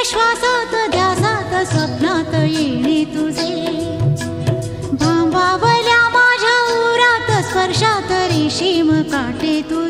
श्वासात ध्यासात स्वप्नात येणे तुझे भांबावल्या माझ्या उरात स्पर्शात रेशीम काटे तुझे